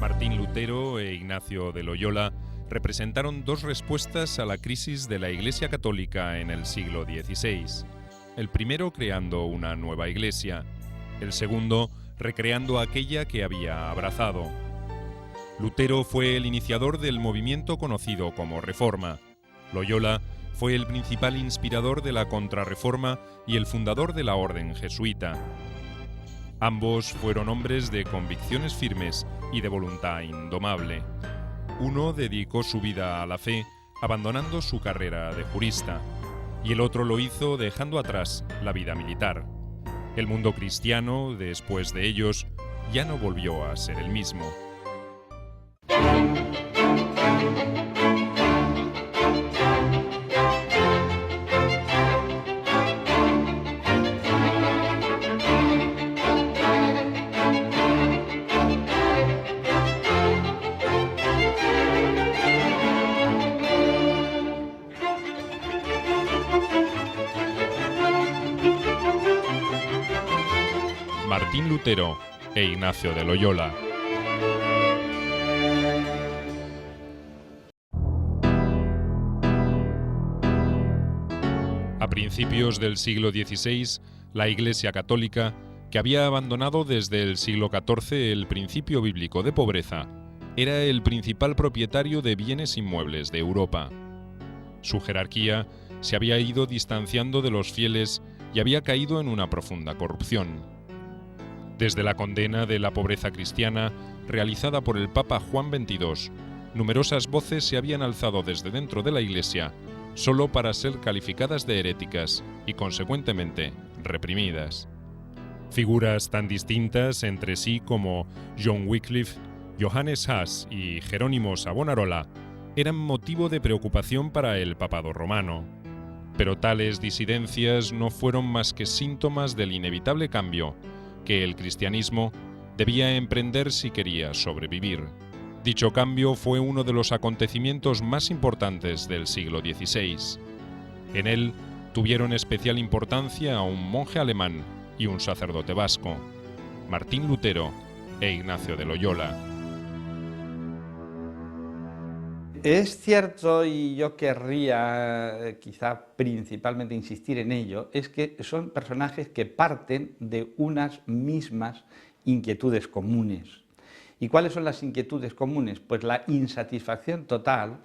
Martín Lutero e Ignacio de Loyola representaron dos respuestas a la crisis de la Iglesia Católica en el siglo XVI. El primero creando una nueva iglesia, el segundo recreando aquella que había abrazado. Lutero fue el iniciador del movimiento conocido como Reforma. Loyola fue el principal inspirador de la Contrarreforma y el fundador de la Orden Jesuita. Ambos fueron hombres de convicciones firmes y de voluntad indomable. Uno dedicó su vida a la fe, abandonando su carrera de jurista, y el otro lo hizo dejando atrás la vida militar. El mundo cristiano, después de ellos, ya no volvió a ser el mismo. Martín Lutero e Ignacio de Loyola. A principios del siglo XVI, la Iglesia Católica, que había abandonado desde el siglo XIV el principio bíblico de pobreza, era el principal propietario de bienes inmuebles de Europa. Su jerarquía se había ido distanciando de los fieles y había caído en una profunda corrupción. Desde la condena de la pobreza cristiana, realizada por el Papa Juan XXII, numerosas voces se habían alzado desde dentro de la Iglesia, solo para ser calificadas de heréticas y, consecuentemente, reprimidas. Figuras tan distintas entre sí como John Wycliffe, Johannes Huss y Jerónimo Savonarola eran motivo de preocupación para el papado romano. Pero tales disidencias no fueron más que síntomas del inevitable cambio que el cristianismo debía emprender si quería sobrevivir. Dicho cambio fue uno de los acontecimientos más importantes del siglo XVI. En él tuvieron especial importancia un monje alemán y un sacerdote vasco, Martín Lutero e Ignacio de Loyola. Es cierto, y yo querría quizá principalmente insistir en ello, es que son personajes que parten de unas mismas inquietudes comunes. ¿Y cuáles son las inquietudes comunes? Pues la insatisfacción total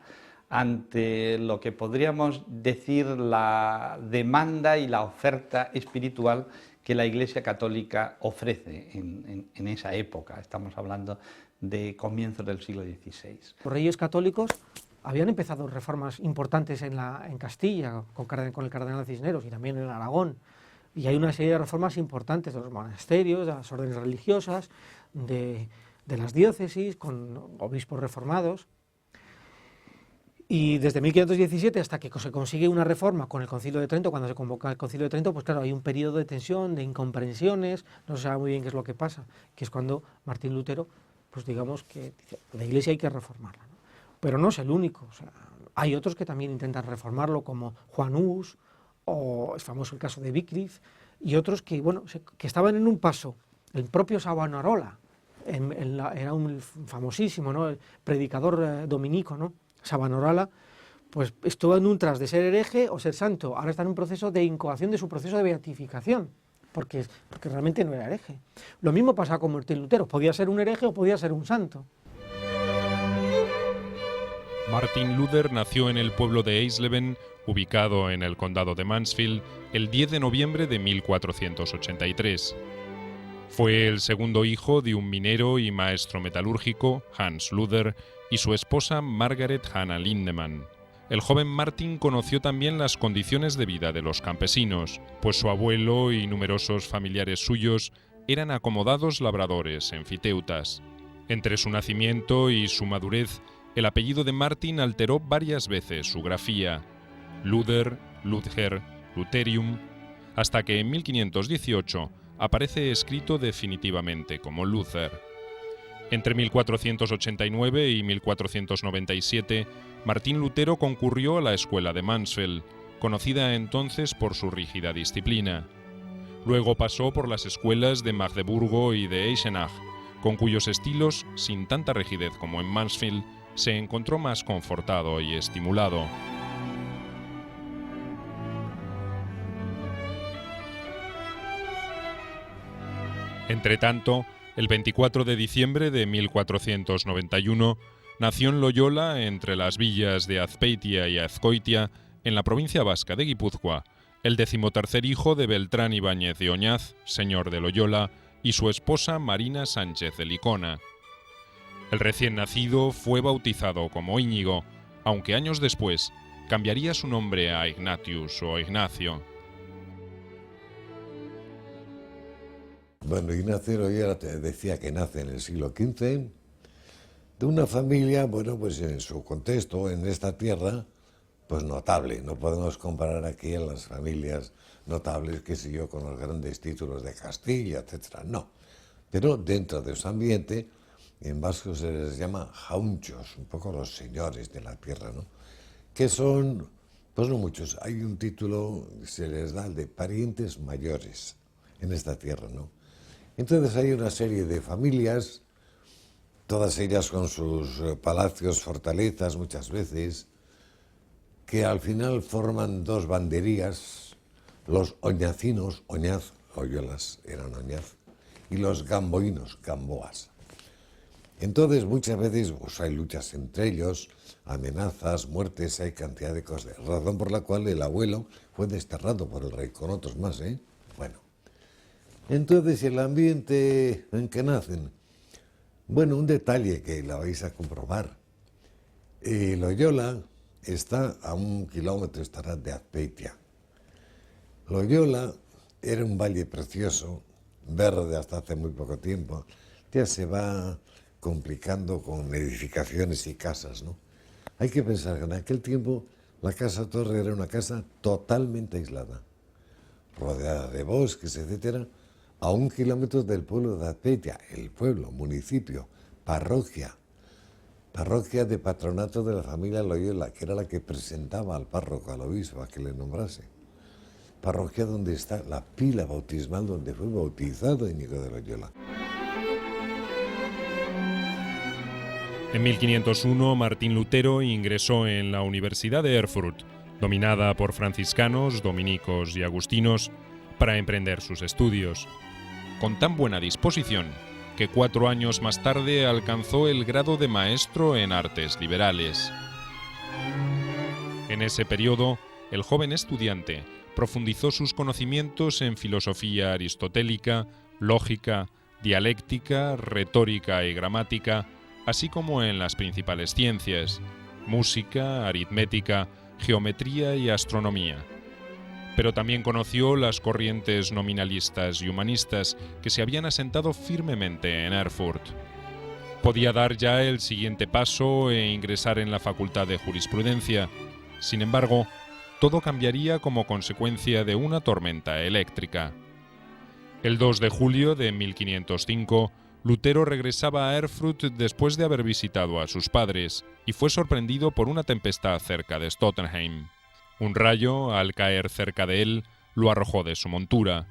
ante lo que podríamos decir la demanda y la oferta espiritual que la Iglesia Católica ofrece en esa época. Estamos hablando de comienzos del siglo XVI. Los reyes católicos habían empezado reformas importantes en Castilla, con el cardenal Cisneros, y también en Aragón. Y hay una serie de reformas importantes de los monasterios, de las órdenes religiosas, de las diócesis, con obispos reformados. Y desde 1517 hasta que se consigue una reforma con el Concilio de Trento, cuando se convoca el Concilio de Trento, pues claro, hay un periodo de tensión, de incomprensiones, no se sabe muy bien qué es lo que pasa, que es cuando Martín Lutero, pues digamos que dice, la Iglesia hay que reformarla, ¿no? Pero no es el único, o sea, hay otros que también intentan reformarlo, como Juan Hus, o es famoso el caso de Wycliffe, y otros que, bueno, que estaban en un paso. El propio Savonarola, era un famosísimo, ¿no?, el predicador dominico, ¿no? Savonarola, pues estuvo en un tras de ser hereje o ser santo, ahora está en un proceso de incoación de su proceso de beatificación, porque realmente no era hereje. Lo mismo pasaba con Martín Lutero, podía ser un hereje o podía ser un santo. Martin Luther nació en el pueblo de Eisleben, ubicado en el condado de Mansfield, el 10 de noviembre de 1483. Fue el segundo hijo de un minero y maestro metalúrgico, Hans Luther, y su esposa Margaret Hannah Lindemann. El joven Martin conoció también las condiciones de vida de los campesinos, pues su abuelo y numerosos familiares suyos eran acomodados labradores enfiteutas. Entre su nacimiento y su madurez, el apellido de Martin alteró varias veces su grafía: Luther, Ludger, Lutherium, hasta que en 1518 aparece escrito definitivamente como Luther. Entre 1489 y 1497, Martín Lutero concurrió a la escuela de Mansfeld, conocida entonces por su rígida disciplina. Luego pasó por las escuelas de Magdeburgo y de Eisenach, con cuyos estilos, sin tanta rigidez como en Mansfield, se encontró más confortado y estimulado. Entretanto, el 24 de diciembre de 1491, nació en Loyola, entre las villas de Azpeitia y Azcoitia, en la provincia vasca de Guipúzcoa, el 13º hijo de Beltrán Ibáñez de Oñaz, señor de Loyola, y su esposa Marina Sánchez de Licona. El recién nacido fue bautizado como Íñigo, aunque años después cambiaría su nombre a Ignatius o Ignacio. Bueno, Ignacio Loyola te decía que nace en el siglo XV, de una familia, bueno, pues en su contexto, en esta tierra, pues notable. No podemos comparar aquí a las familias notables, qué sé yo, con los grandes títulos de Castilla, etcétera. No. Pero dentro de su ambiente, en vasco se les llama jaunchos, un poco los señores de la tierra, ¿no? Que son, pues no muchos. Hay un título, se les da, de parientes mayores en esta tierra, ¿no? Entonces hay una serie de familias, todas ellas con sus palacios, fortalezas muchas veces, que al final forman dos banderías, los oñacinos, Oñaz, Loyolas eran Oñaz, y los gamboínos, Gamboas. Entonces muchas veces pues, hay luchas entre ellos, amenazas, muertes, hay cantidad de cosas, razón por la cual el abuelo fue desterrado por el rey, con otros más, ¿eh? Bueno, entonces el ambiente en que nacen, bueno, un detalle que la vais a comprobar, Loyola está a 1 kilómetro, estará de Azpeitia. Loyola era un valle precioso, verde hasta hace muy poco tiempo, ya se va complicando con edificaciones y casas, ¿no? Hay que pensar que en aquel tiempo la Casa Torre era una casa totalmente aislada, rodeada de bosques, etcétera, a 1 kilómetro del pueblo de Azpeitia, el pueblo, municipio, parroquia de patronato de la familia Loyola, que era la que presentaba al párroco, al obispo, a que le nombrase. Parroquia donde está la pila bautismal donde fue bautizado Íñigo de Loyola. En 1501, Martín Lutero ingresó en la Universidad de Erfurt, dominada por franciscanos, dominicos y agustinos, para emprender sus estudios. Con tan buena disposición que 4 años más tarde alcanzó el grado de maestro en artes liberales. En ese periodo, el joven estudiante profundizó sus conocimientos en filosofía aristotélica, lógica, dialéctica, retórica y gramática, así como en las principales ciencias, música, aritmética, geometría y astronomía. Pero también conoció las corrientes nominalistas y humanistas que se habían asentado firmemente en Erfurt. Podía dar ya el siguiente paso e ingresar en la Facultad de Jurisprudencia. Sin embargo, todo cambiaría como consecuencia de una tormenta eléctrica. El 2 de julio de 1505, Lutero regresaba a Erfurt después de haber visitado a sus padres y fue sorprendido por una tempestad cerca de Stottenheim. Un rayo, al caer cerca de él, lo arrojó de su montura.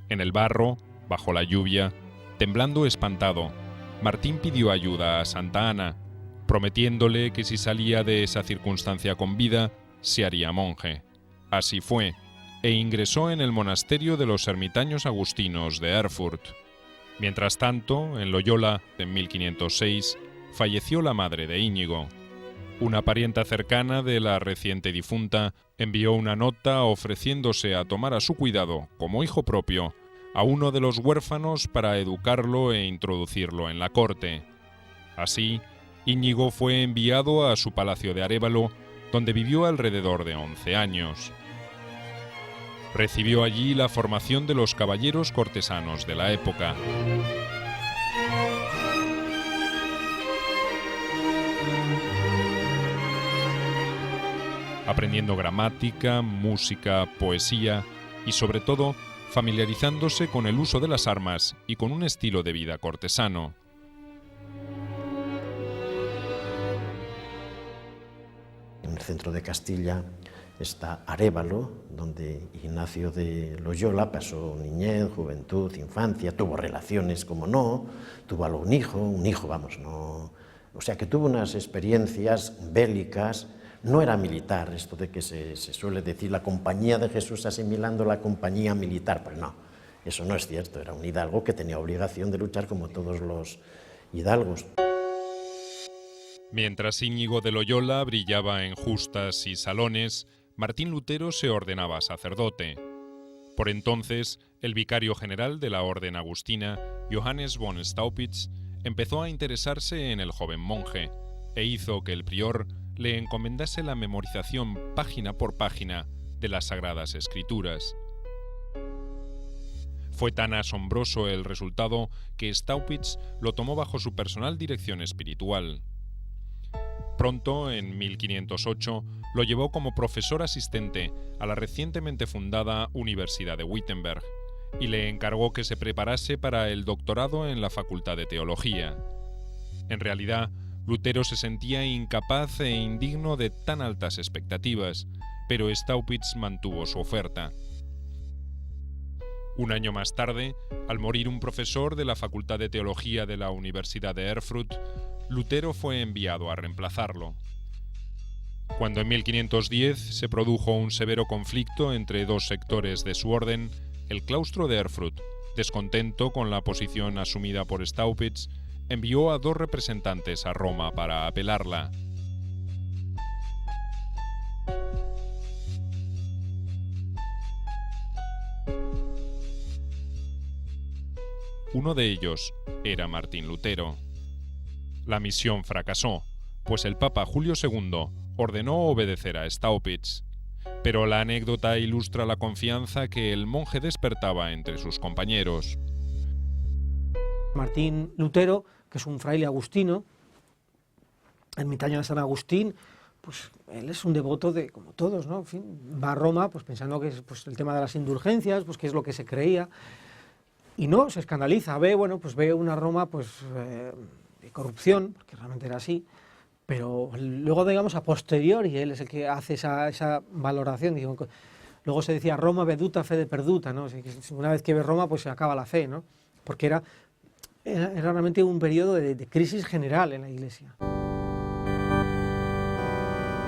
En el barro, bajo la lluvia, temblando espantado, Martín pidió ayuda a Santa Ana, prometiéndole que si salía de esa circunstancia con vida, se haría monje. Así fue, e ingresó en el monasterio de los ermitaños agustinos de Erfurt. Mientras tanto, en Loyola, en 1506, falleció la madre de Íñigo. Una parienta cercana de la reciente difunta envió una nota ofreciéndose a tomar a su cuidado, como hijo propio, a uno de los huérfanos para educarlo e introducirlo en la corte. Así, Íñigo fue enviado a su palacio de Arévalo, donde vivió alrededor de 11 años. Recibió allí la formación de los caballeros cortesanos de la época. Aprendiendo gramática, música, poesía y sobre todo familiarizándose con el uso de las armas y con un estilo de vida cortesano. En el centro de Castilla está Arévalo, donde Ignacio de Loyola pasó niñez, juventud, infancia, tuvo relaciones, como no, tuvo un hijo, vamos, no... O sea que tuvo unas experiencias bélicas, no era militar, esto de que se suele decir la compañía de Jesús asimilando la compañía militar, pues no, eso no es cierto, era un hidalgo que tenía obligación de luchar como todos los hidalgos. Mientras Íñigo de Loyola brillaba en justas y salones, Martín Lutero se ordenaba sacerdote. Por entonces, el vicario general de la orden agustina, Johannes von Staupitz, empezó a interesarse en el joven monje e hizo que el prior le encomendase la memorización página por página de las Sagradas Escrituras. Fue tan asombroso el resultado que Staupitz lo tomó bajo su personal dirección espiritual. Pronto, en 1508, lo llevó como profesor asistente a la recientemente fundada Universidad de Wittenberg y le encargó que se preparase para el doctorado en la Facultad de Teología. En realidad, Lutero se sentía incapaz e indigno de tan altas expectativas, pero Staupitz mantuvo su oferta. Un año más tarde, al morir un profesor de la Facultad de Teología de la Universidad de Erfurt, Lutero fue enviado a reemplazarlo. Cuando en 1510 se produjo un severo conflicto entre dos sectores de su orden, el claustro de Erfurt, descontento con la posición asumida por Staupitz, envió a dos representantes a Roma para apelarla. Uno de ellos era Martín Lutero. La misión fracasó, pues el Papa Julio II ordenó obedecer a Staupitz, pero la anécdota ilustra la confianza que el monje despertaba entre sus compañeros. Martín Lutero, que es un fraile agustino, ermitaño de San Agustín, pues él es un devoto de, como todos, ¿no? En fin, va a Roma pues pensando que es pues, el tema de las indulgencias, pues que es lo que se creía, y no, se escandaliza, ve una Roma pues de corrupción, porque realmente era así, pero luego, digamos, a posteriori, él es el que hace esa valoración. Luego se decía Roma veduta fede perduta, ¿no? Una vez que ve Roma, pues se acaba la fe, ¿no? Porque era realmente un periodo de crisis general en la Iglesia.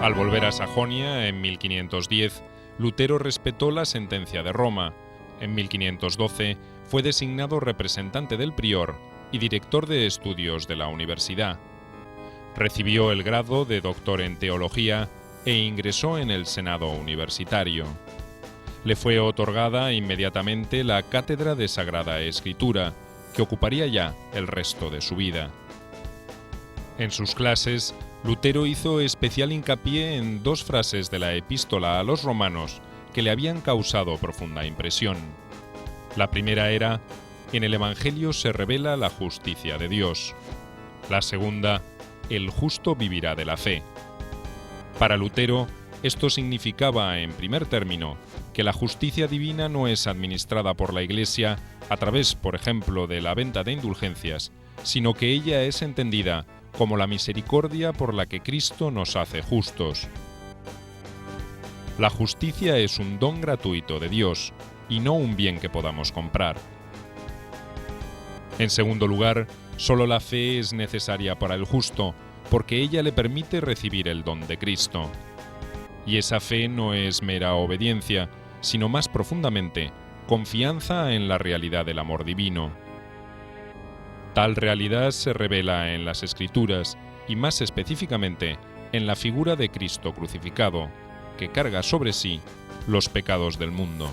Al volver a Sajonia, en 1510, Lutero respetó la sentencia de Roma. En 1512 fue designado representante del prior y director de estudios de la universidad. Recibió el grado de doctor en teología e ingresó en el Senado universitario. Le fue otorgada inmediatamente la cátedra de Sagrada Escritura, que ocuparía ya el resto de su vida. En sus clases, Lutero hizo especial hincapié en dos frases de la epístola a los romanos que le habían causado profunda impresión. La primera era: en el Evangelio se revela la justicia de Dios. La segunda: el justo vivirá de la fe. Para Lutero, esto significaba, en primer término, que la justicia divina no es administrada por la Iglesia a través, por ejemplo, de la venta de indulgencias, sino que ella es entendida como la misericordia por la que Cristo nos hace justos. La justicia es un don gratuito de Dios y no un bien que podamos comprar. En segundo lugar, solo la fe es necesaria para el justo, porque ella le permite recibir el don de Cristo. Y esa fe no es mera obediencia, sino más profundamente, confianza en la realidad del amor divino. Tal realidad se revela en las Escrituras y más específicamente en la figura de Cristo crucificado, que carga sobre sí los pecados del mundo.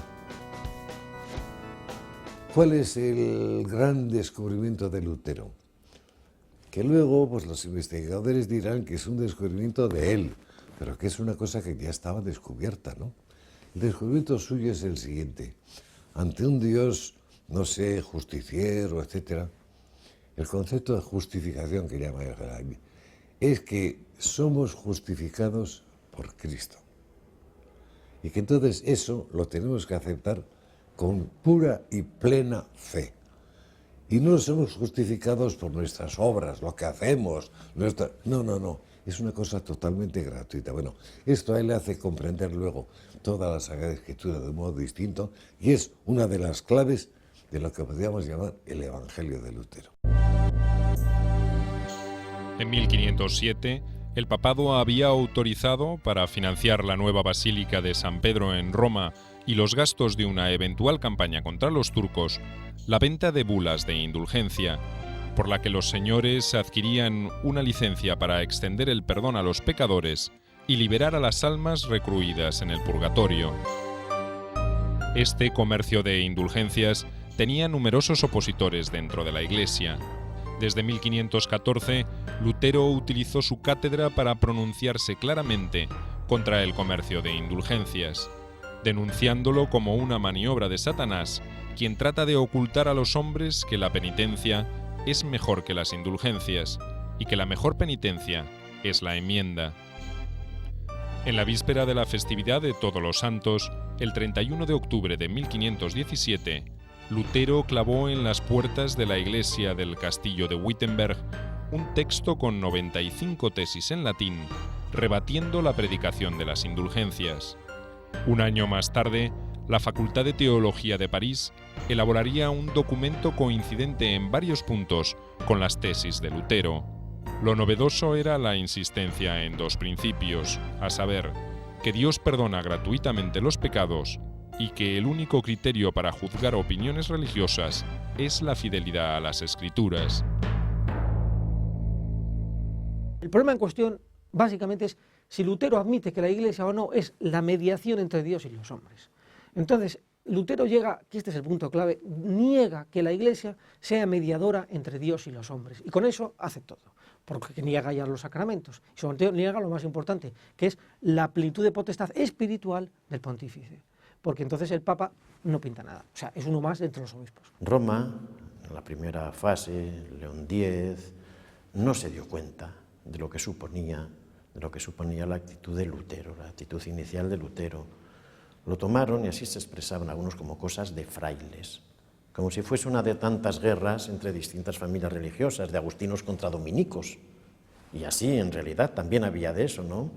¿Cuál es el gran descubrimiento de Lutero? Que luego pues, los investigadores dirán que es un descubrimiento de él, pero que es una cosa que ya estaba descubierta, ¿no? El descubrimiento suyo es el siguiente. Ante un Dios, no sé, justiciero, etcétera, el concepto de justificación que llama él es que somos justificados por Cristo. Y que entonces eso lo tenemos que aceptar con pura y plena fe. Y no somos justificados por nuestras obras, lo que hacemos. No. Es una cosa totalmente gratuita. Bueno, esto a él le hace comprender luego toda la Sagrada Escritura de un modo distinto y es una de las claves de lo que podríamos llamar el Evangelio de Lutero. En 1507, el papado había autorizado, para financiar la nueva Basílica de San Pedro en Roma y los gastos de una eventual campaña contra los turcos, la venta de bulas de indulgencia, por la que los señores adquirían una licencia para extender el perdón a los pecadores y liberar a las almas recluidas en el purgatorio. Este comercio de indulgencias tenía numerosos opositores dentro de la Iglesia. Desde 1514, Lutero utilizó su cátedra para pronunciarse claramente contra el comercio de indulgencias, denunciándolo como una maniobra de Satanás, quien trata de ocultar a los hombres que la penitencia es mejor que las indulgencias y que la mejor penitencia es la enmienda. En la víspera de la festividad de Todos los Santos, el 31 de octubre de 1517, Lutero clavó en las puertas de la iglesia del castillo de Wittenberg un texto con 95 tesis en latín, rebatiendo la predicación de las indulgencias. Un año más tarde, la Facultad de Teología de París elaboraría un documento coincidente en varios puntos con las tesis de Lutero. Lo novedoso era la insistencia en dos principios, a saber, que Dios perdona gratuitamente los pecados y que el único criterio para juzgar opiniones religiosas es la fidelidad a las Escrituras. El problema en cuestión, básicamente, es si Lutero admite que la Iglesia o no es la mediación entre Dios y los hombres. Entonces, Lutero llega, que este es el punto clave, niega que la Iglesia sea mediadora entre Dios y los hombres. Y con eso hace todo, porque niega ya los sacramentos. Y sobre todo niega lo más importante, que es la plenitud de potestad espiritual del pontífice. Porque entonces el Papa no pinta nada. O sea, es uno más entre los obispos. Roma, en la primera fase, León X, no se dio cuenta de lo que suponía la actitud de Lutero, la actitud inicial de Lutero. Lo tomaron y así se expresaban algunos como cosas de frailes, como si fuese una de tantas guerras entre distintas familias religiosas, de agustinos contra dominicos. Y así, en realidad, también había de eso, ¿no?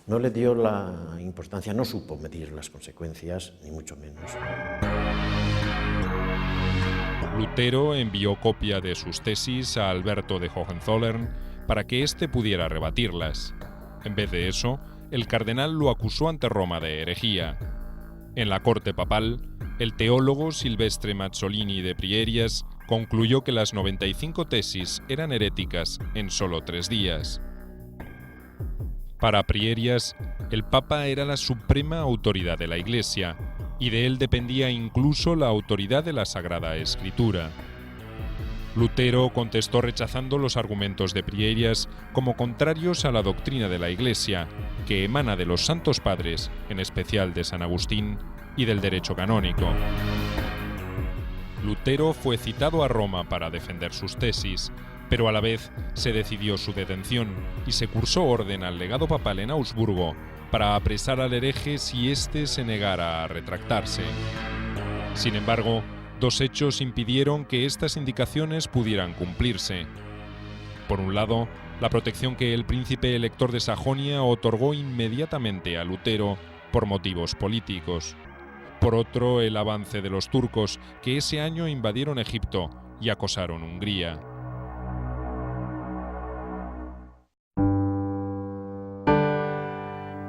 No le dio la importancia, no supo medir las consecuencias, ni mucho menos. Lutero envió copia de sus tesis a Alberto de Hohenzollern para que éste pudiera rebatirlas. En vez de eso, el cardenal lo acusó ante Roma de herejía. En la corte papal, el teólogo Silvestre Mazzolini de Prierias concluyó que las 95 tesis eran heréticas en solo 3 días. Para Prierias, el Papa era la suprema autoridad de la Iglesia, y de él dependía incluso la autoridad de la Sagrada Escritura. Lutero contestó rechazando los argumentos de Prierias como contrarios a la doctrina de la Iglesia, que emana de los Santos Padres, en especial de San Agustín, y del derecho canónico. Lutero fue citado a Roma para defender sus tesis, pero a la vez se decidió su detención y se cursó orden al legado papal en Augsburgo para apresar al hereje si éste se negara a retractarse. Sin embargo, 2 hechos impidieron que estas indicaciones pudieran cumplirse. Por un lado, la protección que el príncipe elector de Sajonia otorgó inmediatamente a Lutero por motivos políticos. Por otro, el avance de los turcos, que ese año invadieron Egipto y acosaron Hungría.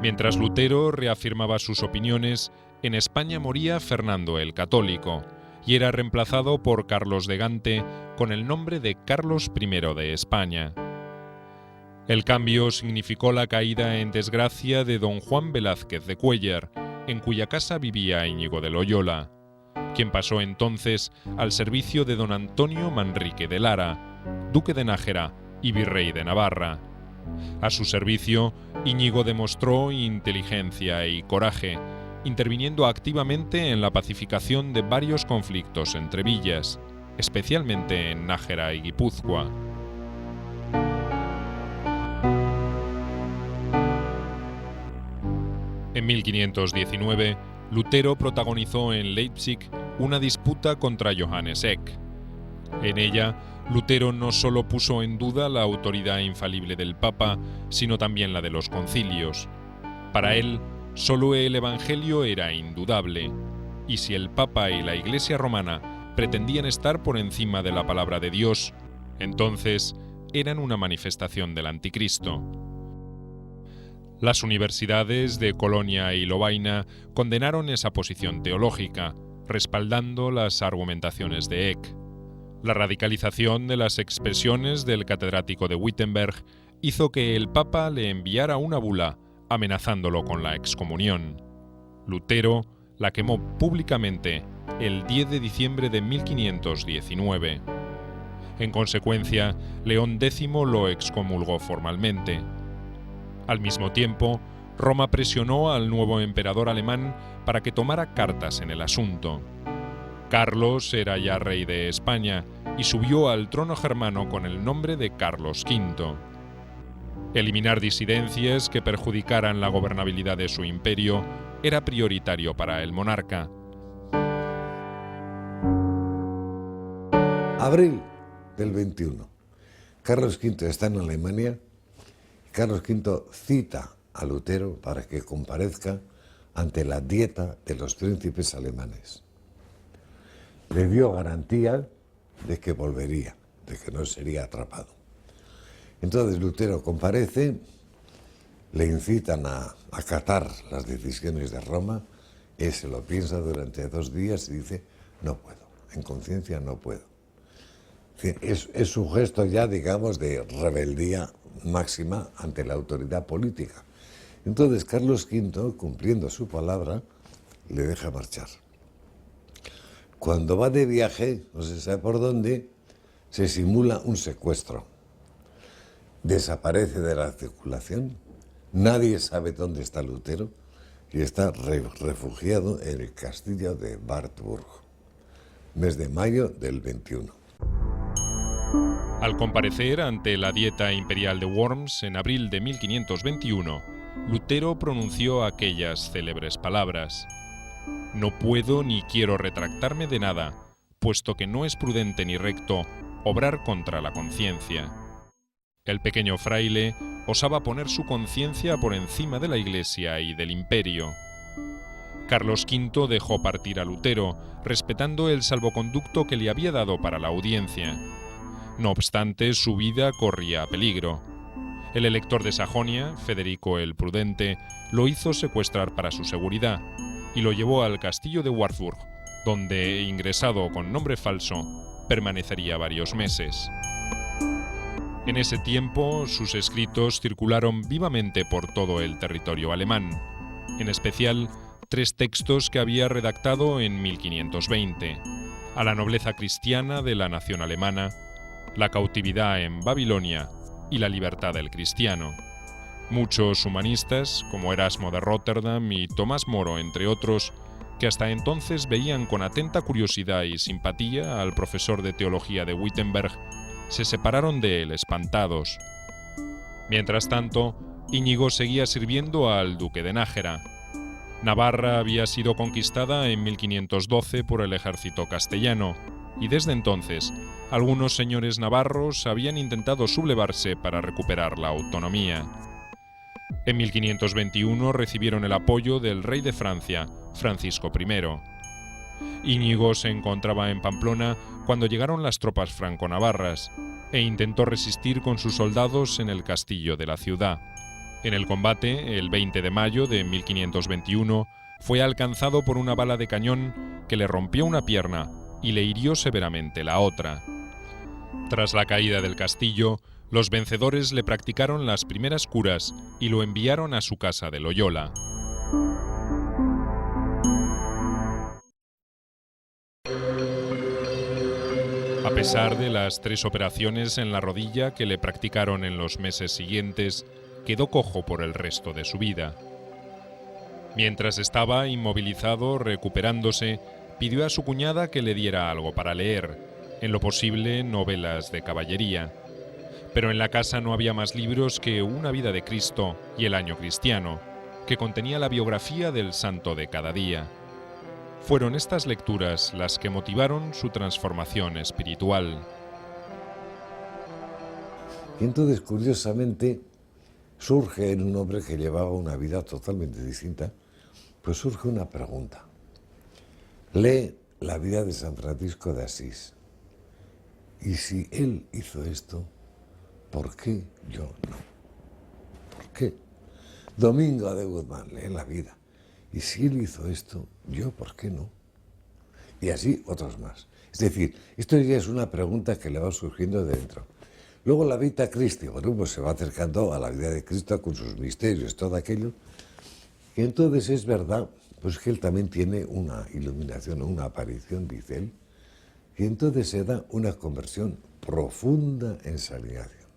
Mientras Lutero reafirmaba sus opiniones, en España moría Fernando el Católico y era reemplazado por Carlos de Gante con el nombre de Carlos I de España. El cambio significó la caída en desgracia de don Juan Velázquez de Cuéllar, en cuya casa vivía Íñigo de Loyola, quien pasó entonces al servicio de don Antonio Manrique de Lara, duque de Nájera y virrey de Navarra. A su servicio, Íñigo demostró inteligencia y coraje, interviniendo activamente en la pacificación de varios conflictos entre villas, especialmente en Nájera y Guipúzcoa. En 1519, Lutero protagonizó en Leipzig una disputa contra Johannes Eck. En ella, Lutero no solo puso en duda la autoridad infalible del Papa, sino también la de los concilios. Para él, solo el Evangelio era indudable, y si el Papa y la Iglesia romana pretendían estar por encima de la palabra de Dios, entonces eran una manifestación del Anticristo. Las universidades de Colonia y Lovaina condenaron esa posición teológica, respaldando las argumentaciones de Eck. La radicalización de las expresiones del catedrático de Wittenberg hizo que el Papa le enviara una bula amenazándolo con la excomunión. Lutero la quemó públicamente el 10 de diciembre de 1519. En consecuencia, León X lo excomulgó formalmente. Al mismo tiempo, Roma presionó al nuevo emperador alemán para que tomara cartas en el asunto. Carlos era ya rey de España y subió al trono germano con el nombre de Carlos V. Eliminar disidencias que perjudicaran la gobernabilidad de su imperio era prioritario para el monarca. Abril del 21. Carlos V está en Alemania. Carlos V cita a Lutero para que comparezca ante la Dieta de los príncipes alemanes. Le dio garantía de que volvería, de que no sería atrapado. Entonces Lutero comparece, le incitan a acatar las decisiones de Roma, él se lo piensa durante 2 días y dice, no puedo, en conciencia no puedo. Es su gesto ya, digamos, de rebeldía máxima ante la autoridad política. Entonces Carlos V, cumpliendo su palabra, le deja marchar. Cuando va de viaje, no se sabe por dónde, se simula un secuestro. Desaparece de la circulación, nadie sabe dónde está Lutero y está refugiado en el castillo de Wartburg, mes de mayo del 21. Al comparecer ante la Dieta Imperial de Worms en abril de 1521, Lutero pronunció aquellas célebres palabras: «No puedo ni quiero retractarme de nada, puesto que no es prudente ni recto obrar contra la conciencia». El pequeño fraile osaba poner su conciencia por encima de la Iglesia y del imperio. Carlos V dejó partir a Lutero, respetando el salvoconducto que le había dado para la audiencia. No obstante, su vida corría peligro. El elector de Sajonia, Federico el Prudente, lo hizo secuestrar para su seguridad y lo llevó al castillo de Wartburg, donde, ingresado con nombre falso, permanecería varios meses. En ese tiempo, sus escritos circularon vivamente por todo el territorio alemán, en especial 3 textos que había redactado en 1520, a la nobleza cristiana de la nación alemana, la cautividad en Babilonia y la libertad del cristiano. Muchos humanistas, como Erasmo de Rotterdam y Tomás Moro, entre otros, que hasta entonces veían con atenta curiosidad y simpatía al profesor de teología de Wittenberg, se separaron de él espantados. Mientras tanto, Íñigo seguía sirviendo al duque de Nájera. Navarra había sido conquistada en 1512 por el ejército castellano, y desde entonces algunos señores navarros habían intentado sublevarse para recuperar la autonomía. En 1521 recibieron el apoyo del rey de Francia, Francisco I. Íñigo se encontraba en Pamplona cuando llegaron las tropas franco-navarras e intentó resistir con sus soldados en el castillo de la ciudad. En el combate, el 20 de mayo de 1521, fue alcanzado por una bala de cañón que le rompió una pierna y le hirió severamente la otra. Tras la caída del castillo, los vencedores le practicaron las primeras curas y lo enviaron a su casa de Loyola. A pesar de las 3 operaciones en la rodilla que le practicaron en los meses siguientes, quedó cojo por el resto de su vida. Mientras estaba inmovilizado, recuperándose, pidió a su cuñada que le diera algo para leer, en lo posible novelas de caballería. Pero en la casa no había más libros que Una vida de Cristo y El año cristiano, que contenía la biografía del santo de cada día. Fueron estas lecturas las que motivaron su transformación espiritual. Y entonces, curiosamente, surge en un hombre que llevaba una vida totalmente distinta, pues surge una pregunta. Lee la vida de San Francisco de Asís. Y si él hizo esto, ¿por qué yo no? ¿Por qué? Domingo de Guzmán, lee la vida. Y si él hizo esto, ¿yo por qué no? Y así otros más. Es decir, esto ya es una pregunta que le va surgiendo de dentro. Luego la Vita Christi, bueno, pues se va acercando a la vida de Cristo con sus misterios, todo aquello. Y entonces es verdad, pues que él también tiene una iluminación, una aparición, dice él, y entonces se da una conversión profunda en salvación.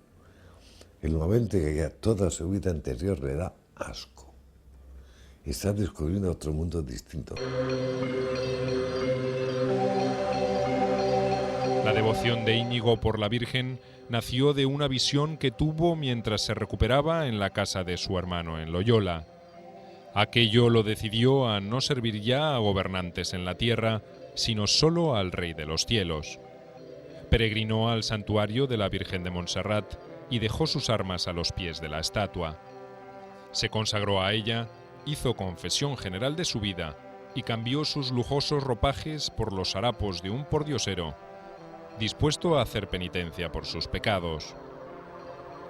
El momento que ya toda su vida anterior le da asco. Está descubriendo otro mundo distinto. La devoción de Íñigo por la Virgen nació de una visión que tuvo mientras se recuperaba en la casa de su hermano en Loyola. Aquello lo decidió a no servir ya a gobernantes en la tierra, sino solo al Rey de los cielos. Peregrinó al santuario de la Virgen de Montserrat y dejó sus armas a los pies de la estatua. Se consagró a ella, hizo confesión general de su vida y cambió sus lujosos ropajes por los harapos de un pordiosero, dispuesto a hacer penitencia por sus pecados.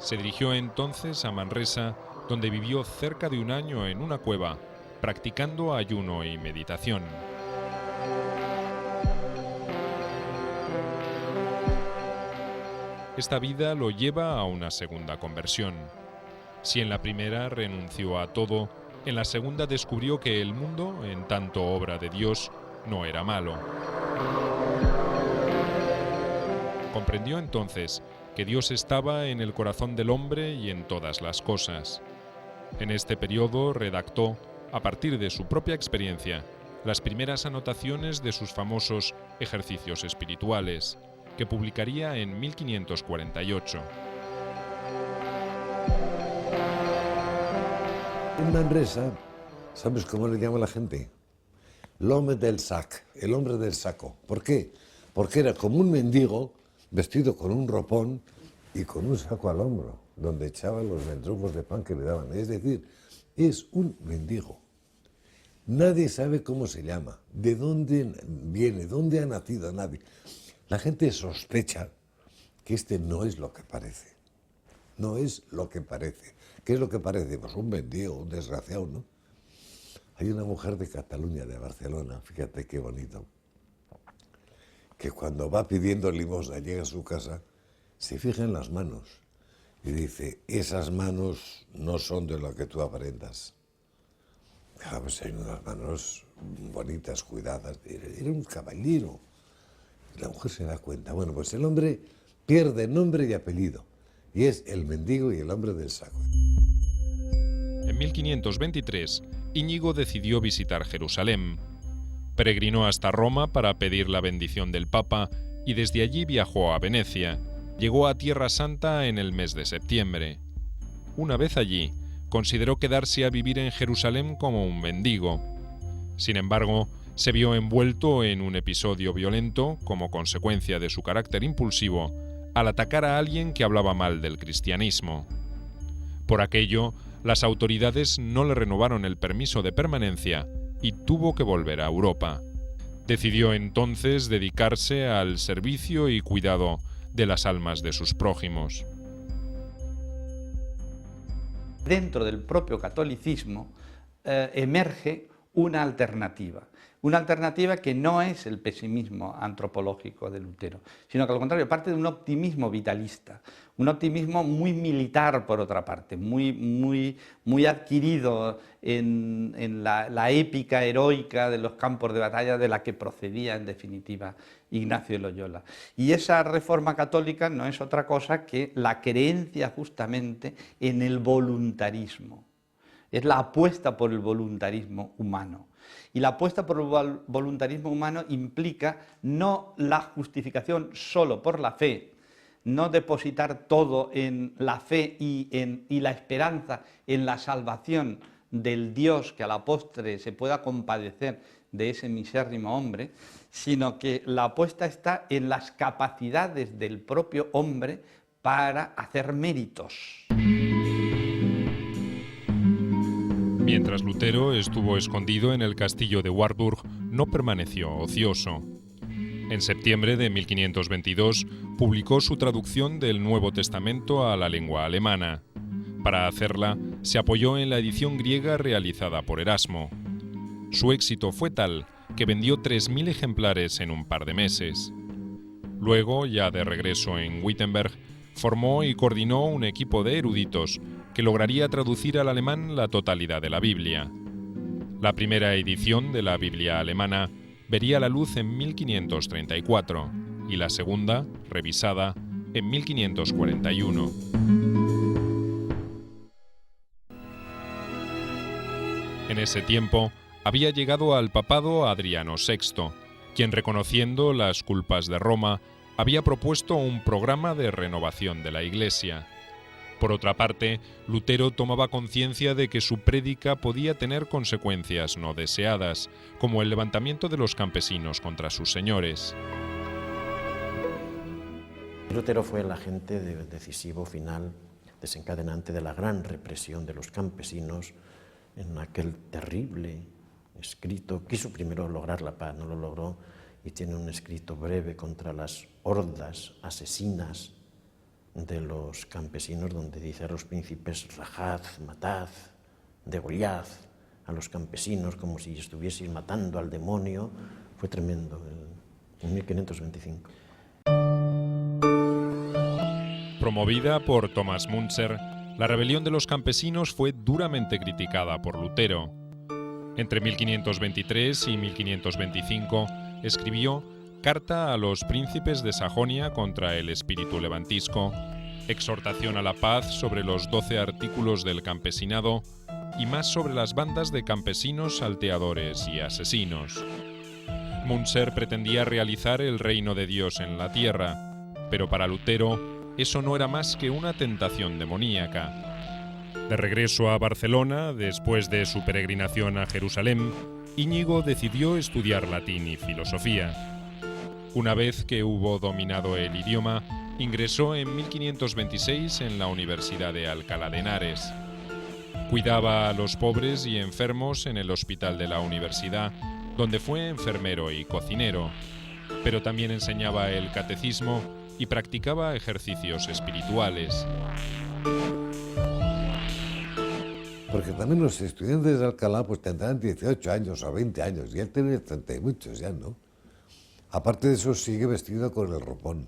Se dirigió entonces a Manresa, donde vivió cerca de un año en una cueva, practicando ayuno y meditación. Esta vida lo lleva a una segunda conversión. Si en la primera renunció a todo, en la segunda descubrió que el mundo, en tanto obra de Dios, no era malo. Comprendió entonces que Dios estaba en el corazón del hombre y en todas las cosas. En este periodo redactó, a partir de su propia experiencia, las primeras anotaciones de sus famosos ejercicios espirituales, que publicaría en 1548. En Manresa, ¿sabes cómo le llama la gente? L'homme del sac, el hombre del saco. ¿Por qué? Porque era como un mendigo vestido con un ropón y con un saco al hombro, donde echaba los mendrugos de pan que le daban. Es decir, es un mendigo. Nadie sabe cómo se llama, de dónde viene, dónde ha nacido nadie. La gente sospecha que este no es lo que parece. No es lo que parece. ¿Qué es lo que parece? Pues un mendigo, un desgraciado, ¿no? Hay una mujer de Cataluña, de Barcelona, fíjate qué bonito, que cuando va pidiendo limosna, llega a su casa, se fija en las manos y dice, esas manos no son de lo que tú aparentas. Claro, pues hay unas manos bonitas, cuidadas. Era un caballero. Y la mujer se da cuenta. Bueno, pues el hombre pierde nombre y apellido. Y es el mendigo y el hombre del saco. En 1523, Íñigo decidió visitar Jerusalén. Peregrinó hasta Roma para pedir la bendición del Papa y desde allí viajó a Venecia. Llegó a Tierra Santa en el mes de septiembre. Una vez allí, consideró quedarse a vivir en Jerusalén como un mendigo. Sin embargo, se vio envuelto en un episodio violento como consecuencia de su carácter impulsivo al atacar a alguien que hablaba mal del cristianismo. Por aquello, las autoridades no le renovaron el permiso de permanencia y tuvo que volver a Europa. Decidió entonces dedicarse al servicio y cuidado de las almas de sus prójimos. Dentro del propio catolicismo emerge una alternativa que no es el pesimismo antropológico de Lutero, sino que al contrario parte de un optimismo vitalista, un optimismo muy militar por otra parte, muy adquirido en la épica heroica de los campos de batalla de la que procedía en definitiva Ignacio de Loyola. Y esa reforma católica no es otra cosa que la creencia justamente en el voluntarismo. Es la apuesta por el voluntarismo humano. Y la apuesta por el voluntarismo humano implica no la justificación solo por la fe, no depositar todo en la fe y la esperanza en la salvación del Dios que a la postre se pueda compadecer de ese misérrimo hombre, sino que la apuesta está en las capacidades del propio hombre para hacer méritos. Mientras Lutero estuvo escondido en el castillo de Warburg, no permaneció ocioso. En septiembre de 1522 publicó su traducción del Nuevo Testamento a la lengua alemana. Para hacerla, se apoyó en la edición griega realizada por Erasmo. Su éxito fue tal que vendió 3.000 ejemplares en un par de meses. Luego, ya de regreso en Wittenberg, formó y coordinó un equipo de eruditos que lograría traducir al alemán la totalidad de la Biblia. La primera edición de la Biblia alemana vería la luz en 1534 y la segunda, revisada, en 1541. En ese tiempo había llegado al papado Adriano VI, quien, reconociendo las culpas de Roma, había propuesto un programa de renovación de la Iglesia. Por otra parte, Lutero tomaba conciencia de que su prédica podía tener consecuencias no deseadas, como el levantamiento de los campesinos contra sus señores. Lutero fue el agente decisivo final, desencadenante de la gran represión de los campesinos en aquel terrible escrito. Quiso primero lograr la paz, no lo logró, y tiene un escrito breve contra las hordas asesinas de los campesinos, donde dice a los príncipes: rajad, matad, degollad a los campesinos como si estuvieseis matando al demonio. Fue tremendo, en 1525. Promovida por Thomas Müntzer, la rebelión de los campesinos fue duramente criticada por Lutero. Entre 1523 y 1525 escribió Carta a los príncipes de Sajonia contra el espíritu levantisco, Exhortación a la paz sobre los 12 artículos del campesinado y más sobre las bandas de campesinos salteadores y asesinos. Müntzer pretendía realizar el reino de Dios en la tierra, pero para Lutero eso no era más que una tentación demoníaca. De regreso a Barcelona, después de su peregrinación a Jerusalén, Íñigo decidió estudiar latín y filosofía. Una vez que hubo dominado el idioma, ingresó en 1526 en la Universidad de Alcalá de Henares. Cuidaba a los pobres y enfermos en el hospital de la universidad, donde fue enfermero y cocinero, pero también enseñaba el catecismo y practicaba ejercicios espirituales. Porque también los estudiantes de Alcalá pues tendrán 18 años o 20 años, y él tiene 30 y muchos ya, ¿no? Aparte de eso, sigue vestido con el ropón.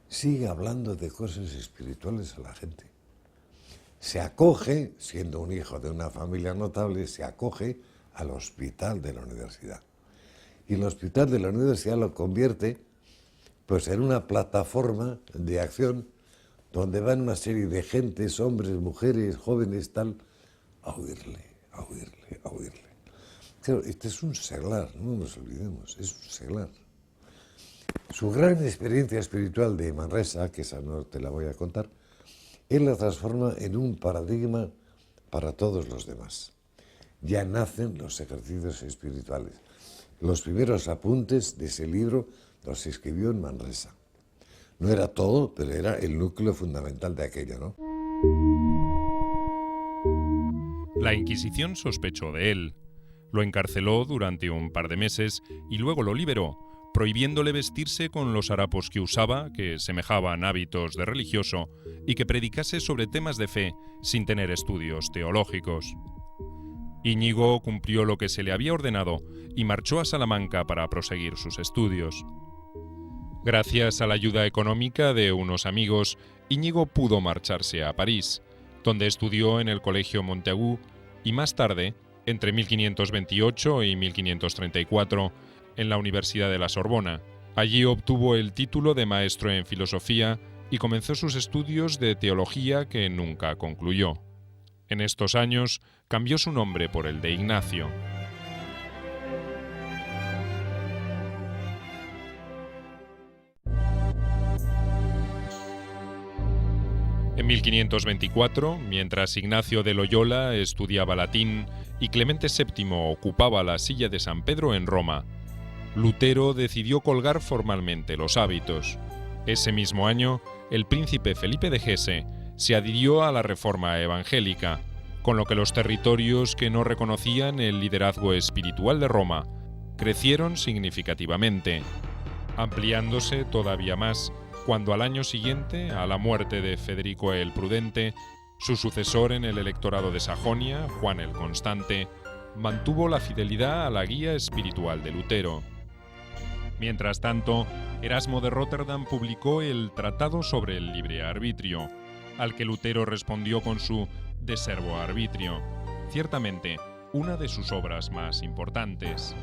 Sigue hablando de cosas espirituales a la gente. Se acoge, siendo un hijo de una familia notable, se acoge al hospital de la universidad. Y el hospital de la universidad lo convierte pues en una plataforma de acción donde van una serie de gentes, hombres, mujeres, jóvenes, tal, a oírle, a oírle, a oírle. Claro, este es un seglar, no nos olvidemos, es un seglar. Su gran experiencia espiritual de Manresa, que esa no te la voy a contar, él la transforma en un paradigma para todos los demás. Ya nacen los ejercicios espirituales. Los primeros apuntes de ese libro los escribió en Manresa. No era todo, pero era el núcleo fundamental de aquello, ¿no? La Inquisición sospechó de él. Lo encarceló durante un par de meses y luego lo liberó, prohibiéndole vestirse con los harapos que usaba, que semejaban hábitos de religioso, y que predicase sobre temas de fe sin tener estudios teológicos. Íñigo cumplió lo que se le había ordenado y marchó a Salamanca para proseguir sus estudios. Gracias a la ayuda económica de unos amigos, Íñigo pudo marcharse a París, donde estudió en el Colegio Montaigu y más tarde, entre 1528 y 1534, en la Universidad de la Sorbona. Allí obtuvo el título de maestro en filosofía y comenzó sus estudios de teología que nunca concluyó. En estos años cambió su nombre por el de Ignacio. En 1524, mientras Ignacio de Loyola estudiaba latín, y Clemente VII ocupaba la silla de San Pedro en Roma, Lutero decidió colgar formalmente los hábitos. Ese mismo año, el príncipe Felipe de Hesse se adhirió a la reforma evangélica, con lo que los territorios que no reconocían el liderazgo espiritual de Roma crecieron significativamente, ampliándose todavía más cuando al año siguiente, a la muerte de Federico el Prudente, su sucesor en el electorado de Sajonia, Juan el Constante, mantuvo la fidelidad a la guía espiritual de Lutero. Mientras tanto, Erasmo de Róterdam publicó el Tratado sobre el libre arbitrio, al que Lutero respondió con su De Servo Arbitrio, ciertamente una de sus obras más importantes.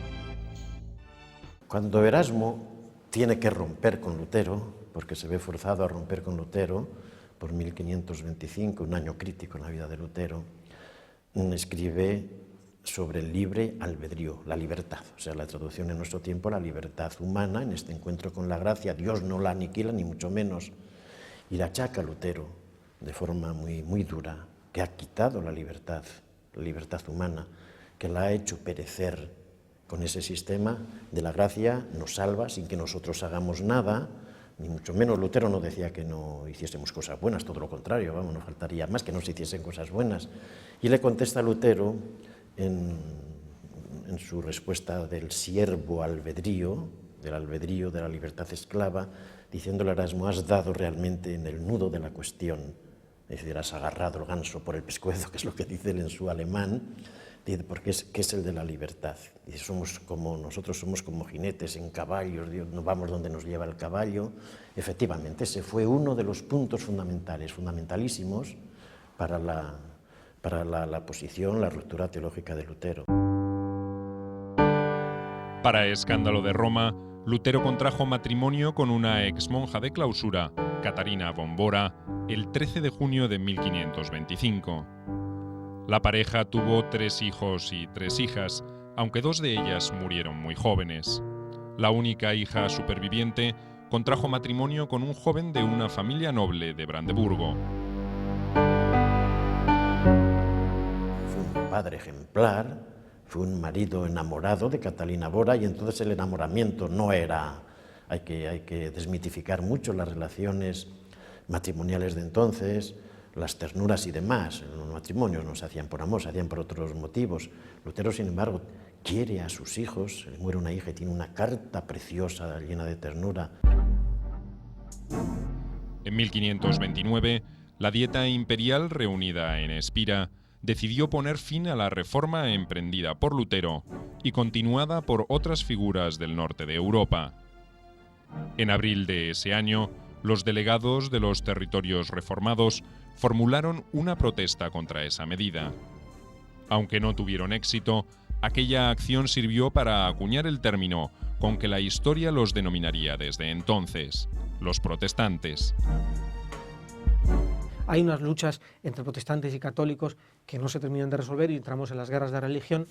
Cuando Erasmo tiene que romper con Lutero, porque se ve forzado a romper con Lutero por 1525, un año crítico en la vida de Lutero, escribe sobre el libre albedrío, la libertad, o sea, la traducción en nuestro tiempo, la libertad humana, en este encuentro con la gracia. Dios no la aniquila, ni mucho menos, y la achaca a Lutero de forma muy dura, que ha quitado la libertad humana, que la ha hecho perecer con ese sistema de la gracia, nos salva sin que nosotros hagamos nada, ni mucho menos. Lutero no decía que no hiciésemos cosas buenas, todo lo contrario, vamos, nos faltaría más que no se hiciesen cosas buenas. Y le contesta a Lutero en su respuesta del siervo albedrío, del albedrío de la libertad esclava, diciéndole a Erasmo: has dado realmente en el nudo de la cuestión, es decir, has agarrado el ganso por el pescuezo, que es lo que dice él en su alemán, porque es el de la libertad. Dice, nosotros somos como jinetes en caballos, no vamos donde nos lleva el caballo. Efectivamente, ese fue uno de los puntos fundamentalísimos para la posición, la ruptura teológica de Lutero. Para escándalo de Roma, Lutero contrajo matrimonio con una exmonja de clausura, Catarina von Bora, el 13 de junio de 1525. La pareja tuvo 3 hijos y 3 hijas, aunque 2 de ellas murieron muy jóvenes. La única hija superviviente contrajo matrimonio con un joven de una familia noble de Brandeburgo. Fue un padre ejemplar, fue un marido enamorado de Catalina Bora, y entonces el enamoramiento no era... Hay que desmitificar mucho las relaciones matrimoniales de entonces, las ternuras y demás. Los matrimonios no se hacían por amor, se hacían por otros motivos. Lutero, sin embargo, quiere a sus hijos, le muere una hija y tiene una carta preciosa llena de ternura. En 1529, la Dieta Imperial, reunida en Espira, decidió poner fin a la reforma emprendida por Lutero y continuada por otras figuras del norte de Europa. En abril de ese año, los delegados de los territorios reformados formularon una protesta contra esa medida. Aunque no tuvieron éxito, aquella acción sirvió para acuñar el término con que la historia los denominaría desde entonces: los protestantes. Hay unas luchas entre protestantes y católicos que no se terminan de resolver y entramos en las guerras de religión.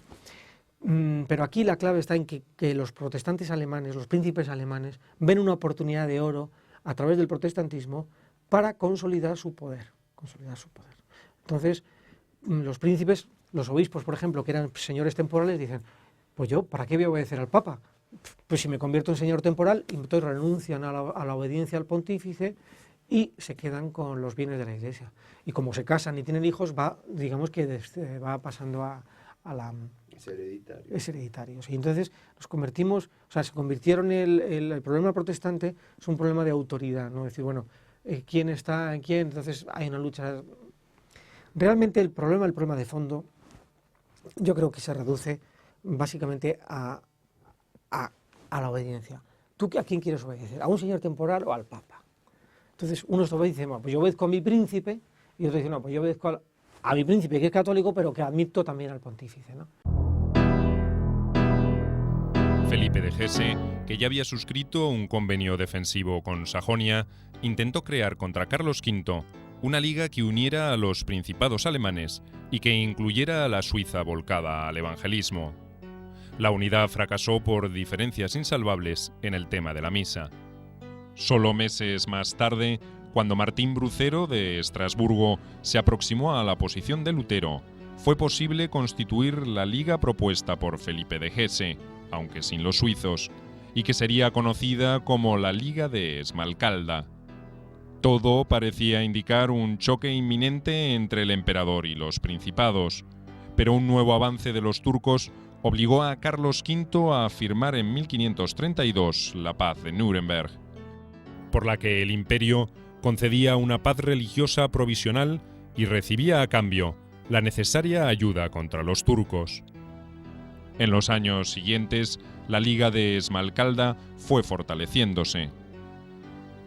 Pero aquí la clave está en que los protestantes alemanes, los príncipes alemanes, ven una oportunidad de oro a través del protestantismo para consolidar su poder. Entonces, los príncipes, los obispos, por ejemplo, que eran señores temporales, dicen, pues yo, ¿para qué voy a obedecer al Papa? Pues si me convierto en señor temporal, entonces renuncian a la obediencia al pontífice y se quedan con los bienes de la Iglesia. Y como se casan y tienen hijos, digamos que va pasando a la... Es hereditario. Y entonces nos convertimos, se convirtieron el problema protestante es un problema de autoridad, ¿no? Es decir, bueno, ¿quién está en quién? Entonces hay una lucha. Realmente el problema de fondo, yo creo que se reduce básicamente a la obediencia. ¿Tú a quién quieres obedecer? ¿A un señor temporal o al Papa? Entonces uno se obedece, bueno, pues yo obedezco a mi príncipe, y otro dice, no, pues yo obedezco a mi príncipe, que es católico, pero que admito también al pontífice, ¿no? Felipe de Hesse, que ya había suscrito un convenio defensivo con Sajonia, intentó crear contra Carlos V una liga que uniera a los principados alemanes y que incluyera a la Suiza volcada al evangelismo. La unidad fracasó por diferencias insalvables en el tema de la misa. Solo meses más tarde, cuando Martín Brucero de Estrasburgo se aproximó a la posición de Lutero, fue posible constituir la liga propuesta por Felipe de Hesse, aunque sin los suizos, y que sería conocida como la Liga de Esmalcalda. Todo parecía indicar un choque inminente entre el emperador y los principados, pero un nuevo avance de los turcos obligó a Carlos V a firmar en 1532 la paz de Nuremberg, por la que el imperio concedía una paz religiosa provisional y recibía a cambio la necesaria ayuda contra los turcos. En los años siguientes, la Liga de Esmalcalda fue fortaleciéndose.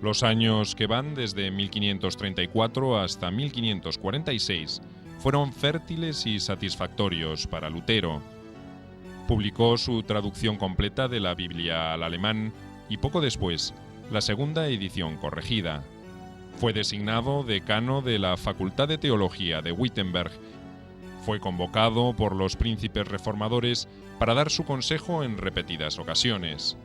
Los años que van desde 1534 hasta 1546 fueron fértiles y satisfactorios para Lutero. Publicó su traducción completa de la Biblia al alemán y poco después, la segunda edición corregida. Fue designado decano de la Facultad de Teología de Wittenberg. Fue convocado por los príncipes reformadores para dar su consejo en repetidas ocasiones.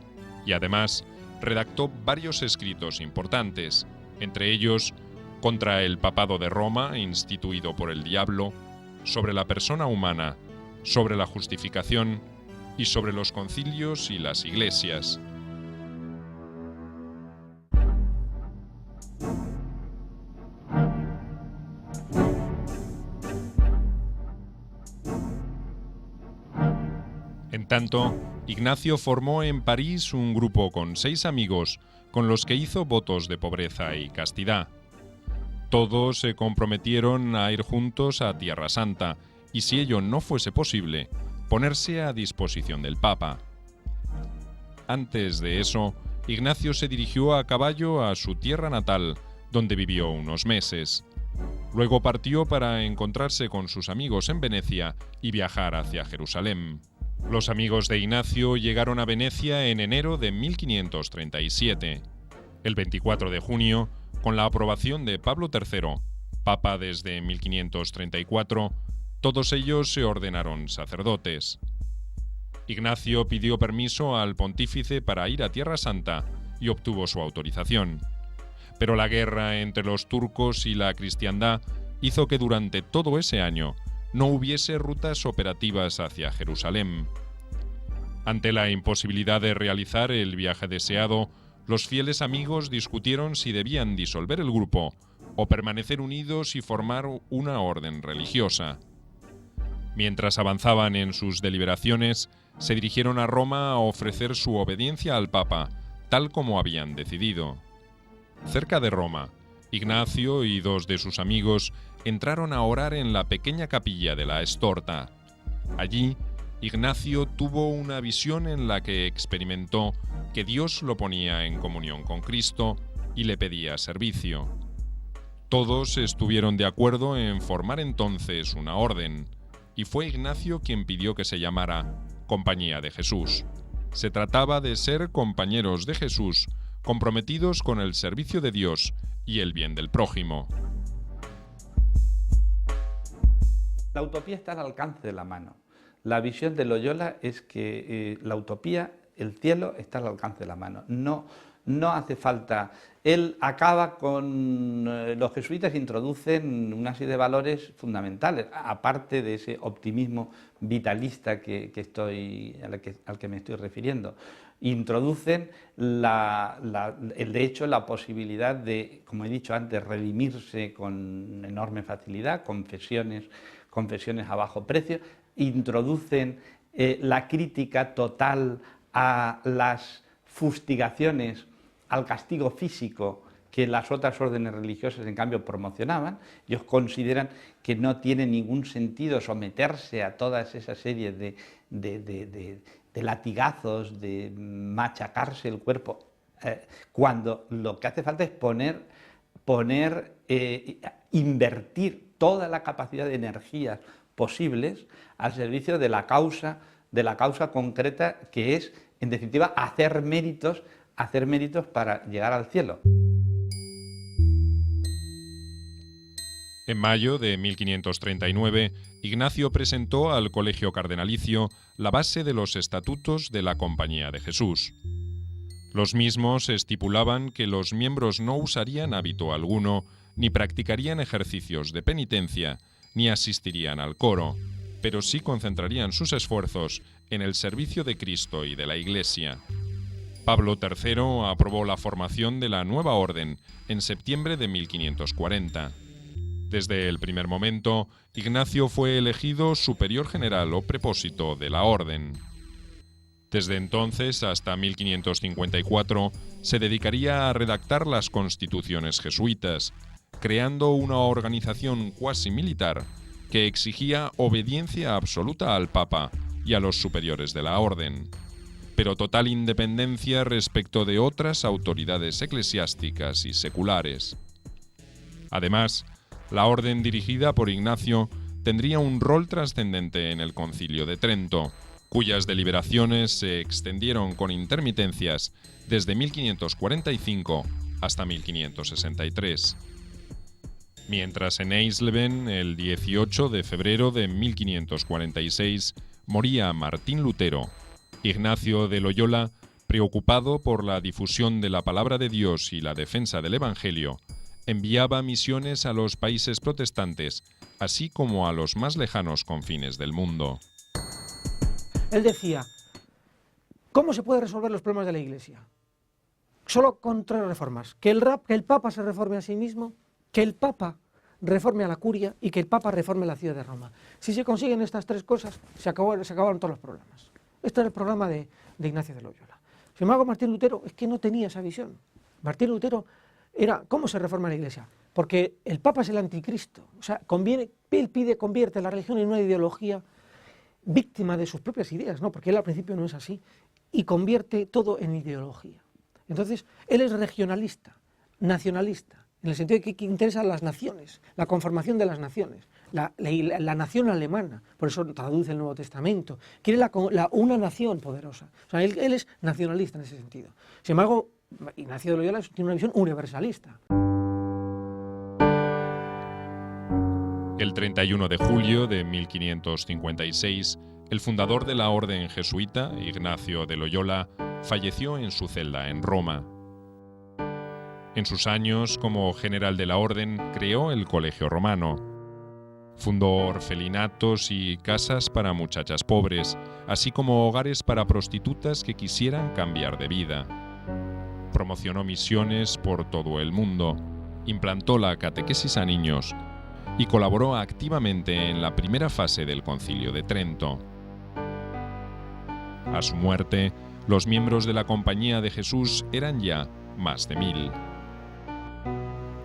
Y además, redactó varios escritos importantes, entre ellos contra el papado de Roma, instituido por el diablo, sobre la persona humana, sobre la justificación y sobre los concilios y las iglesias. En tanto, Ignacio formó en París un grupo con 6 amigos con los que hizo votos de pobreza y castidad. Todos se comprometieron a ir juntos a Tierra Santa y, si ello no fuese posible, ponerse a disposición del Papa. Antes de eso, Ignacio se dirigió a caballo a su tierra natal, donde vivió unos meses. Luego partió para encontrarse con sus amigos en Venecia y viajar hacia Jerusalén. Los amigos de Ignacio llegaron a Venecia en enero de 1537. El 24 de junio, con la aprobación de Pablo III, Papa desde 1534, todos ellos se ordenaron sacerdotes. Ignacio pidió permiso al pontífice para ir a Tierra Santa y obtuvo su autorización. Pero la guerra entre los turcos y la cristiandad hizo que durante todo ese año no hubiese rutas operativas hacia Jerusalén. Ante la imposibilidad de realizar el viaje deseado, los fieles amigos discutieron si debían disolver el grupo o permanecer unidos y formar una orden religiosa. Mientras avanzaban en sus deliberaciones, se dirigieron a Roma a ofrecer su obediencia al Papa, tal como habían decidido. Cerca de Roma, Ignacio y 2 de sus amigos entraron a orar en la pequeña capilla de la Estorta. Allí, Ignacio tuvo una visión en la que experimentó que Dios lo ponía en comunión con Cristo y le pedía servicio. Todos estuvieron de acuerdo en formar entonces una orden, y fue Ignacio quien pidió que se llamara Compañía de Jesús. Se trataba de ser compañeros de Jesús, comprometidos con el servicio de Dios y el bien del prójimo. La utopía está al alcance de la mano. La visión de Loyola es que la utopía, el cielo, está al alcance de la mano. No hace falta. Él acaba con... los jesuitas introducen una serie de valores fundamentales, aparte de ese optimismo vitalista al que me estoy refiriendo. Introducen, de hecho, la posibilidad de, como he dicho antes, redimirse con enorme facilidad, confesiones a bajo precio. Introducen la crítica total a las fustigaciones, al castigo físico que las otras órdenes religiosas en cambio promocionaban. Ellos consideran que no tiene ningún sentido someterse a toda esa serie de latigazos, de machacarse el cuerpo, cuando lo que hace falta es invertir toda la capacidad de energías posibles al servicio de la causa concreta, que es, en definitiva, hacer méritos para llegar al cielo. En mayo de 1539, Ignacio presentó al Colegio Cardenalicio la base de los estatutos de la Compañía de Jesús. Los mismos estipulaban que los miembros no usarían hábito alguno ni practicarían ejercicios de penitencia ni asistirían al coro, pero sí concentrarían sus esfuerzos en el servicio de Cristo y de la Iglesia. Pablo III aprobó la formación de la nueva orden en septiembre de 1540. Desde el primer momento, Ignacio fue elegido superior general o prepósito de la orden. Desde entonces hasta 1554 se dedicaría a redactar las constituciones jesuitas, creando una organización cuasi militar que exigía obediencia absoluta al Papa y a los superiores de la orden, pero total independencia respecto de otras autoridades eclesiásticas y seculares. Además, la orden dirigida por Ignacio tendría un rol trascendente en el Concilio de Trento, cuyas deliberaciones se extendieron con intermitencias desde 1545 hasta 1563. Mientras en Eisleben, el 18 de febrero de 1546, moría Martín Lutero, Ignacio de Loyola, preocupado por la difusión de la palabra de Dios y la defensa del Evangelio, enviaba misiones a los países protestantes, así como a los más lejanos confines del mundo. Él decía, ¿cómo se puede resolver los problemas de la Iglesia? Solo con 3 reformas. Que el Papa se reforme a sí mismo, que el Papa reforme a la curia y que el Papa reforme la ciudad de Roma. Si se consiguen estas 3 cosas, se acabaron todos los problemas. Este era el programa de Ignacio de Loyola. Sin embargo, Martín Lutero es que no tenía esa visión. Martín Lutero era, ¿cómo se reforma la Iglesia? Porque el Papa es el anticristo. O sea, él convierte la religión en una ideología víctima de sus propias ideas, ¿no? Porque él al principio no es así, y convierte todo en ideología. Entonces, él es regionalista, nacionalista, en el sentido de que interesan las naciones, la conformación de las naciones, la nación alemana, por eso traduce el Nuevo Testamento, quiere una nación poderosa. O sea, él es nacionalista en ese sentido. Sin embargo, Ignacio de Loyola tiene una visión universalista. El 31 de julio de 1556, el fundador de la orden jesuita, Ignacio de Loyola, falleció en su celda en Roma. En sus años como general de la orden, creó el Colegio Romano. Fundó orfelinatos y casas para muchachas pobres, así como hogares para prostitutas que quisieran cambiar de vida. Promocionó misiones por todo el mundo, implantó la catequesis a niños y colaboró activamente en la primera fase del Concilio de Trento. A su muerte, los miembros de la Compañía de Jesús eran ya más de 1000.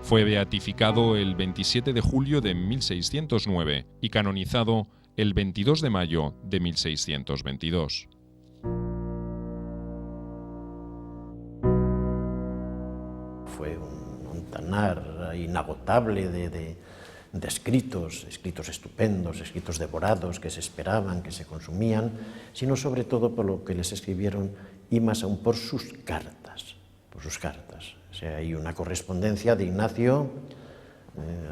Fue beatificado el 27 de julio de 1609 y canonizado el 22 de mayo de 1622. Fue un montanar inagotable de escritos estupendos, escritos devorados, que se esperaban, que se consumían, sino sobre todo por lo que les escribieron y más aún por sus cartas. O sea, hay una correspondencia de Ignacio,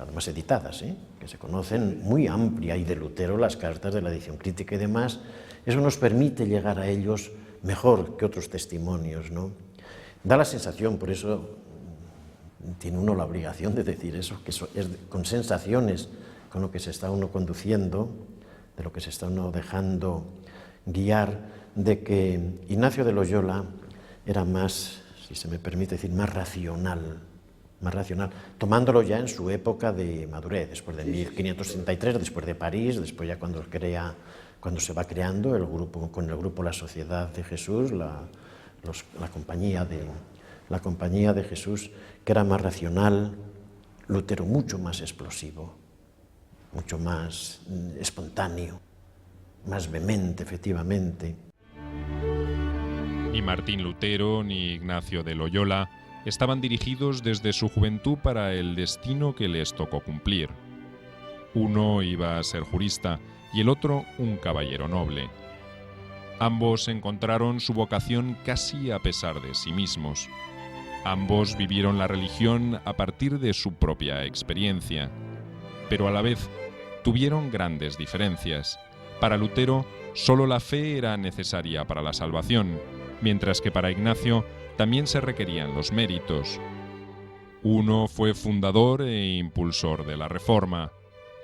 además editadas, que se conocen, muy amplia, y de Lutero las cartas de la edición crítica y demás. Eso nos permite llegar a ellos mejor que otros testimonios, ¿no? Da la sensación, por eso tiene uno la obligación de decir eso, que es con sensaciones con lo que se está uno conduciendo, de lo que se está uno dejando guiar, de que Ignacio de Loyola era más, si se me permite decir, más racional, tomándolo ya en su época de madurez, después de 1563, después de París, después ya cuando se va creando el grupo, con el grupo La Sociedad de Jesús, la compañía de Jesús, que era más racional, Lutero mucho más explosivo, mucho más espontáneo, más vehemente, efectivamente. Ni Martín Lutero ni Ignacio de Loyola estaban dirigidos desde su juventud para el destino que les tocó cumplir. Uno iba a ser jurista y el otro un caballero noble. Ambos encontraron su vocación casi a pesar de sí mismos. Ambos vivieron la religión a partir de su propia experiencia, pero a la vez tuvieron grandes diferencias. Para Lutero, solo la fe era necesaria para la salvación, mientras que para Ignacio también se requerían los méritos. Uno fue fundador e impulsor de la Reforma,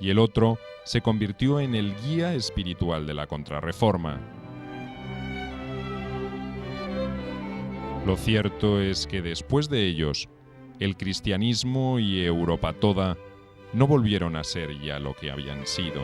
y el otro se convirtió en el guía espiritual de la Contrarreforma. Lo cierto es que después de ellos, el cristianismo y Europa toda no volvieron a ser ya lo que habían sido.